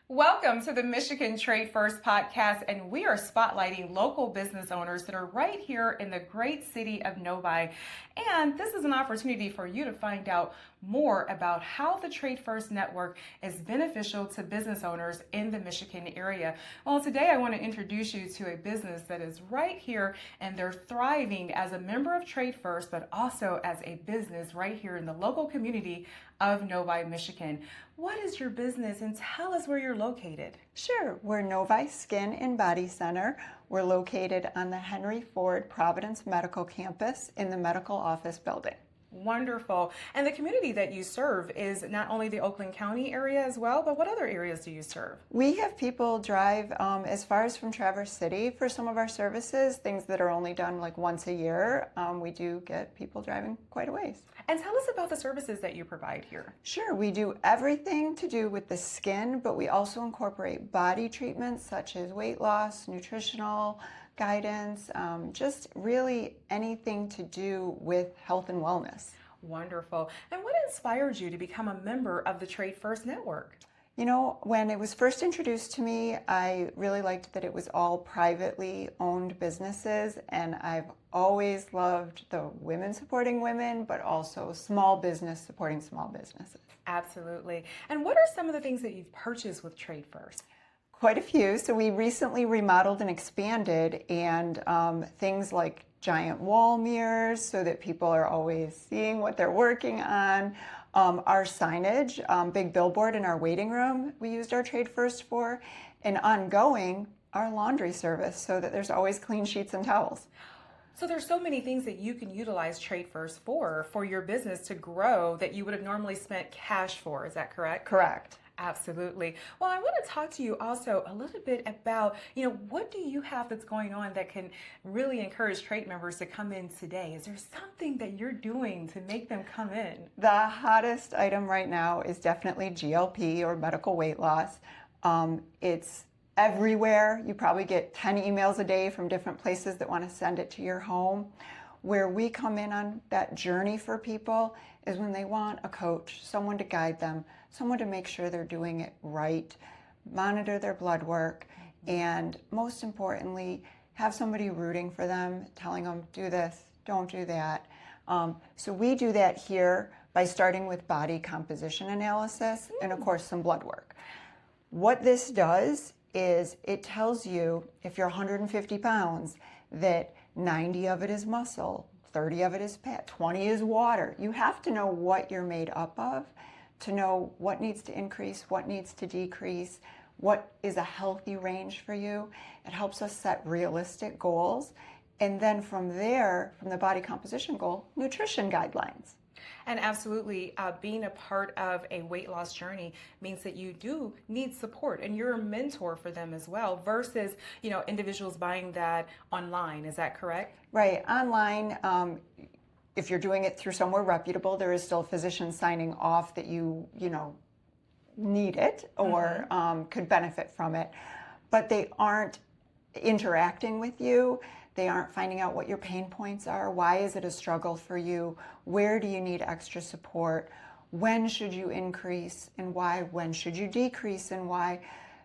Welcome to the Michigan TradeFirst Podcast, and we are spotlighting local business owners that are right here in the great city of Novi. And this is an opportunity for you to find out more about how the TradeFirst Network is beneficial to business owners in the Michigan area. Well, today I want to introduce you to a business that is right here, and they're thriving as a member of TradeFirst, but also as a business right here in the local community of Novi, Michigan. What is your business, and tell us where you're located? Sure. We're Novi Skin and Body Center. We're located on the Henry Ford Providence Medical Campus in the medical office building. Wonderful. And the community that you serve is not only the Oakland County area as well, but what other areas do you serve? We have people drive as far as from Traverse City for some of our services, things that are only done like once a year. We do get people driving quite a ways. And tell us about the services that you provide here. Sure. We do everything to do with the skin, but we also incorporate body treatments such as weight loss, nutritional guidance, just really anything to do with health and wellness. Wonderful. And what inspired you to become a member of the TradeFirst Network? You know, when it was first introduced to me, I really liked that it was all privately owned businesses, and I've always loved the women supporting women, but also small business supporting small businesses. Absolutely. And what are some of the things that you've purchased with TradeFirst? Quite a few. So we recently remodeled and expanded, and things like giant wall mirrors so that people are always seeing what they're working on. Our signage, big billboard in our waiting room, we used our TradeFirst for, and ongoing, our laundry service so that there's always clean sheets and towels. So there's so many things that you can utilize TradeFirst for your business to grow that you would have normally spent cash for. Is that correct? Correct. Absolutely. Well, I want to talk to you also a little bit about, what do you have that's going on that can really encourage trade members to come in today? Is there something that you're doing to make them come in? The hottest item right now is definitely GLP or medical weight loss. It's everywhere. You probably get 10 emails a day from different places that want to send it to your home. Where we come in on that journey for people is when they want a coach, someone to guide them, someone to make sure they're doing it right, monitor their blood work, and most importantly, have somebody rooting for them, telling them, do this, don't do that. So we do that here by starting with body composition analysis and, of course, some blood work. What this does is it tells you if you're 150 pounds that 90 of it is muscle, 30 of it is fat, 20 is water. You have to know what you're made up of to know what needs to increase, what needs to decrease, what is a healthy range for you. It helps us set realistic goals. And then from there, from the body composition goal, nutrition guidelines. And absolutely, being a part of a weight loss journey means that you do need support, and you're a mentor for them as well, versus, individuals buying that online. Is that correct? Right. Online, if you're doing it through somewhere reputable, there is still a physician signing off that you need it or could benefit from it, but they aren't interacting with you. They aren't finding out what your pain points are. Why is it a struggle for you? Where do you need extra support? When should you increase and why? When should you decrease and why?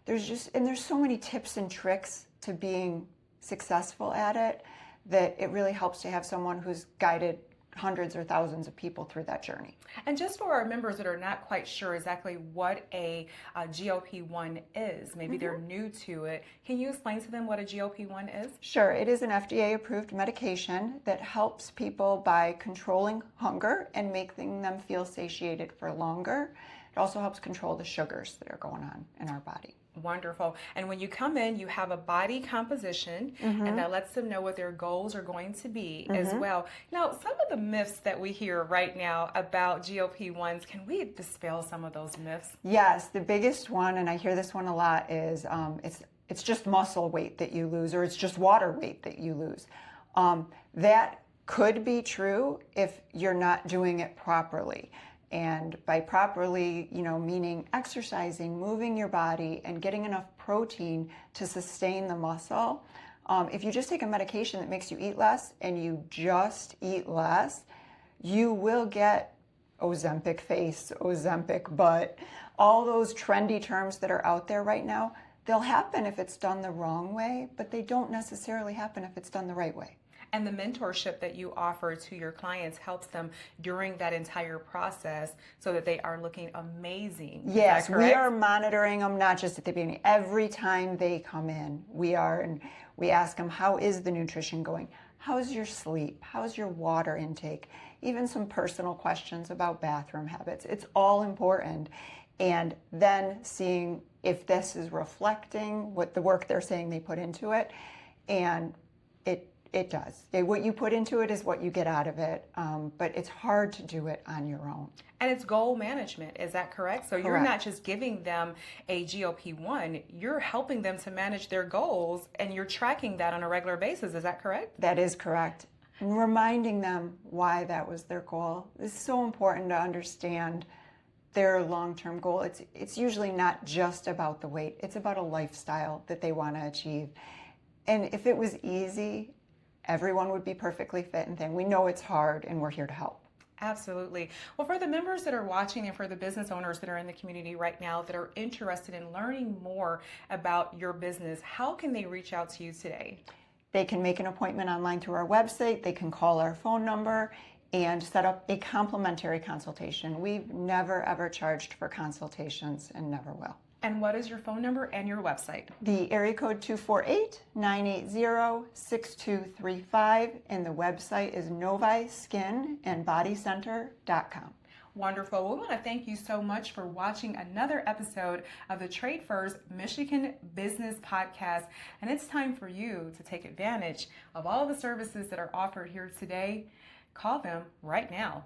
There's so many tips and tricks to being successful at it that it really helps to have someone who's guided hundreds or thousands of people through that journey. And just for our members that are not quite sure exactly what a GLP-1 is, maybe they're new to it, can you explain to them what a GLP-1 is? Sure. It is an FDA-approved medication that helps people by controlling hunger and making them feel satiated for longer. It also helps control the sugars that are going on in our body. Wonderful. And when you come in, you have a body composition, and that lets them know what their goals are going to be as well. Now, some of the myths that we hear right now about GLP-1s, can we dispel some of those myths? Yes, the biggest one, and I hear this one a lot, is it's just muscle weight that you lose, or it's just water weight that you lose. That could be true if you're not doing it properly. And by properly, meaning exercising, moving your body, and getting enough protein to sustain the muscle. If you just take a medication that makes you eat less and you just eat less, you will get Ozempic face, Ozempic butt, all those trendy terms that are out there right now, they'll happen if it's done the wrong way, but they don't necessarily happen if it's done the right way. And the mentorship that you offer to your clients helps them during that entire process so that they are looking amazing. Yes, we are monitoring them, not just at the beginning. Every time they come in, we ask them, how is the nutrition going? How's your sleep? How's your water intake? Even some personal questions about bathroom habits. It's all important. And then seeing if this is reflecting what the work they're saying they put into it. And it does. What you put into it is what you get out of it, but it's hard to do it on your own. And it's goal management, is that correct? So Correct. You're not just giving them a GLP-1, you're helping them to manage their goals, and you're tracking that on a regular basis, is that correct? That is correct. And reminding them why that was their goal is so important to understand their long-term goal. It's usually not just about the weight, it's about a lifestyle that they want to achieve. And if it was easy, everyone would be perfectly fit and thin. We know it's hard, and we're here to help. Absolutely. Well, for the members that are watching and for the business owners that are in the community right now that are interested in learning more about your business, how can they reach out to you today? They can make an appointment online through our website. They can call our phone number and set up a complimentary consultation. We've never, ever charged for consultations and never will. And what is your phone number and your website? The area code 248-980-6235, and the website is noviskinandbodycenter.com. Wonderful. We want to thank you so much for watching another episode of the TradeFirst Michigan Business Podcast. And it's time for you to take advantage of all the services that are offered here today. Call them right now.